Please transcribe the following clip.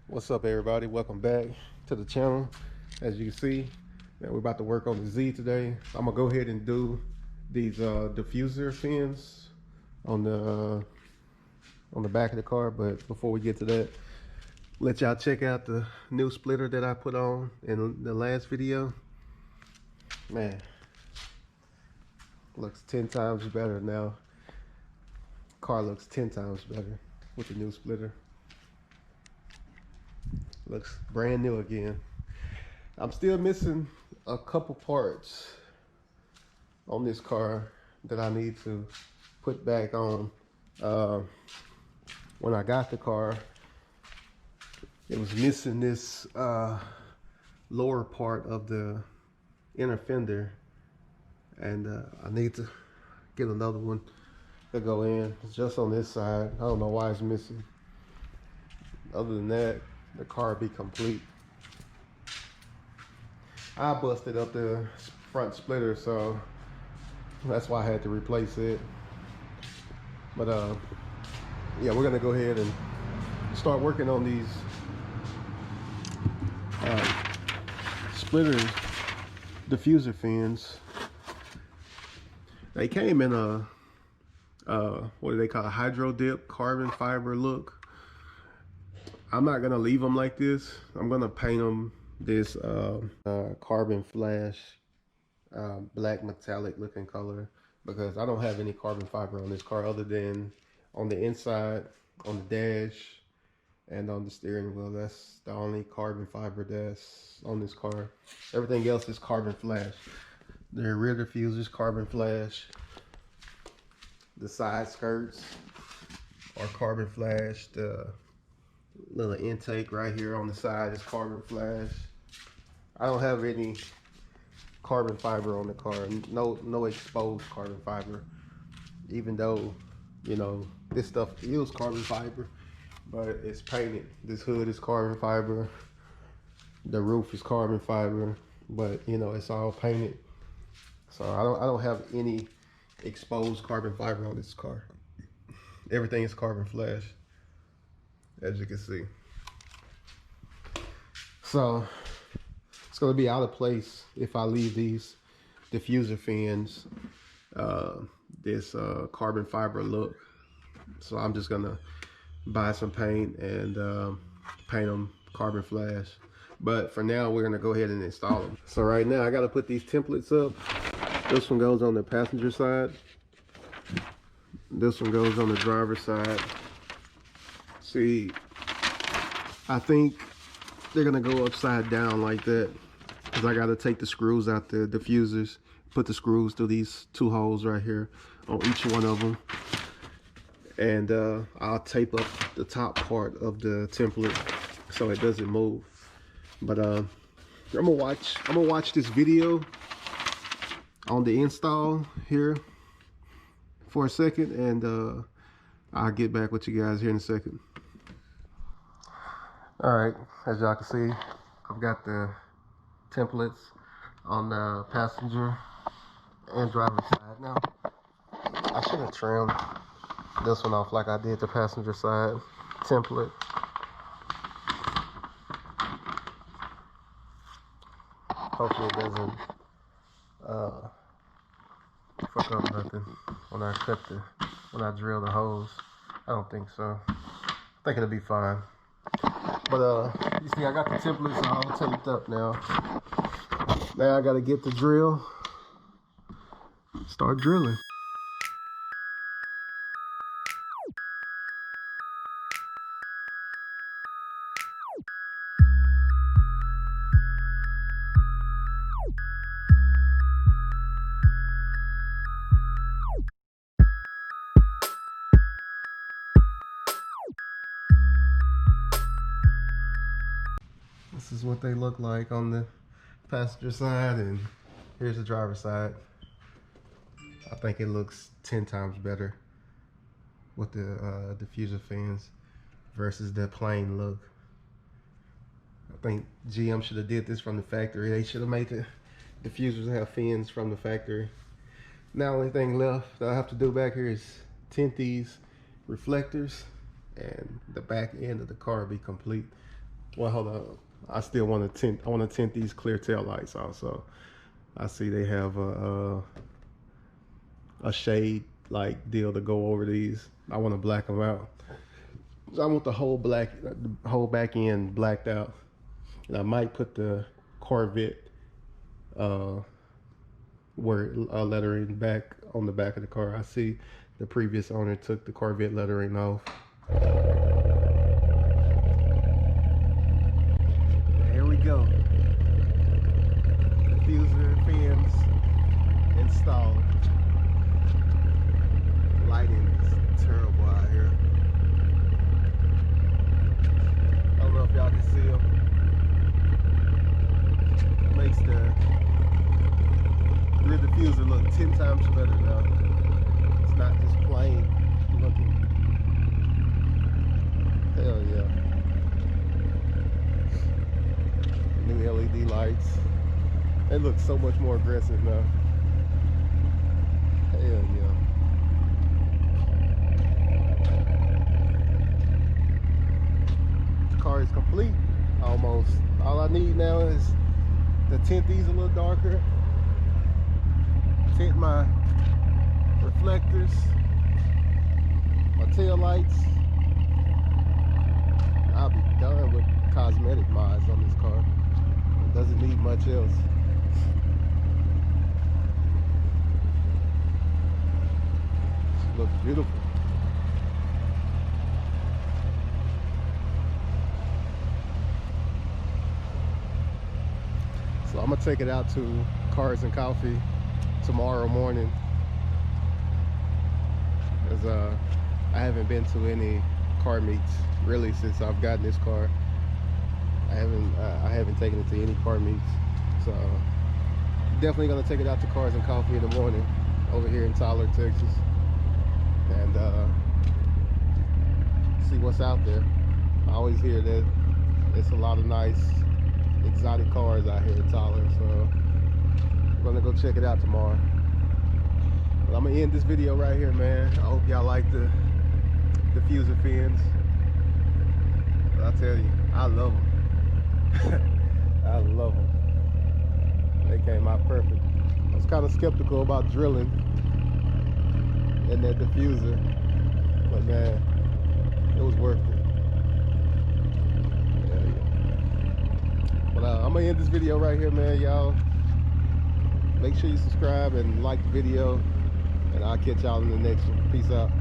What's up, everybody? Welcome back to the channel. As you can see, we're about to work on the Z today. I'm gonna go ahead and do these diffuser fins on the back of the car. But before we get to that, let y'all check out the new splitter that I put on in the last video. Man, looks 10 times better now. Car looks 10 times better with the new splitter. Looks brand new again. I'm still missing a couple parts on this car that I need to put back on. When I got the car, it was missing this lower part of the inner fender, and I need to get another one to go in. It's just on this side. I don't know why it's missing. Other than that, the car will be complete. I busted up the front splitter, so that's why I had to replace it. But yeah, we're gonna go ahead and start working on these splitter diffuser fins. They came in a what do they call, a hydro dip carbon fiber look. I'm not gonna leave them like this. I'm gonna paint them this carbon flash black metallic looking color, because I don't have any carbon fiber on this car other than on the inside, on the dash, and on the steering wheel. That's the only carbon fiber that's on this car. Everything else is carbon flash. The rear diffuser's carbon flash. The side skirts are carbon flash. The little intake right here on the side is carbon flash. I don't have any carbon fiber on the car. No exposed carbon fiber, even though, you know, this stuff is carbon fiber, but it's painted. This hood is carbon fiber, the roof is carbon fiber, but you know, it's all painted. So I don't have any exposed carbon fiber on this car. Everything is carbon flash, as you can see. So it's going to be out of place if I leave these diffuser fins this carbon fiber look. So I'm just gonna buy some paint and paint them carbon flash. But for now, we're gonna go ahead and install them. So right now I got to put these templates up. This one goes on the passenger side, this one goes on the driver's side. See, I think they're gonna go upside down like that, because I gotta take the screws out the diffusers, put the screws through these two holes right here on each one of them, and I'll tape up the top part of the template so it doesn't move. But I'm gonna watch this video on the install here for a second, and I'll get back with you guys here in a second. All right, as y'all can see, I've got the templates on the passenger and driver's side. Now, I should have trimmed this one off like I did the passenger side template. Hopefully it doesn't fuck up nothing when I drill the holes. I don't think so. I think it'll be fine. But you see, I got the templates all taped up now. Now I gotta get the drill, start drilling. This is what they look like on the passenger side, and here's the driver's side. I think it looks 10 times better with the diffuser fins versus the plain look. I think GM should have did this from the factory. They should have made the diffusers have fins from the factory. Now, only thing left that I have to do back here is tint these reflectors, and the back end of the car will be complete. Well, hold on. I still want to tint. I want to tint these clear tail lights also. I see they have a shade like deal to go over these. I want to black them out. So I want the whole back end blacked out. And I might put the Corvette word lettering back on the back of the car. I see the previous owner took the Corvette lettering off. Here we go. Diffuser fins installed. Lighting is terrible out here. I don't know if y'all can see them. Makes the rear diffuser look 10 times better now. It's not just plain looking. Hell yeah. New LED lights. They look so much more aggressive now. Hell yeah. The car is complete almost. All I need now is to tint these a little darker, tint my reflectors, my tail lights. I'll be done with cosmetic mods on this car. It doesn't need much else. It looks beautiful. So I'm gonna take it out to Cars and Coffee tomorrow morning, as I haven't been to any car meets really since I've gotten this car. I haven't taken it to any car meets, so definitely gonna take it out to Cars and Coffee in the morning over here in Tyler, Texas, and see what's out there. I always hear that it's a lot of nice exotic cars out here in Tyler, so I'm gonna go check it out tomorrow. But I'm gonna end this video right here, man. I hope y'all like the diffuser fins. But I'll tell you, I love them. I love them. They came out perfect. I was kind of skeptical about drilling in that diffuser, but man, it was worth it. But I'm gonna end this video right here, man. Y'all make sure you subscribe and like the video, and I'll catch y'all in the next one. Peace out.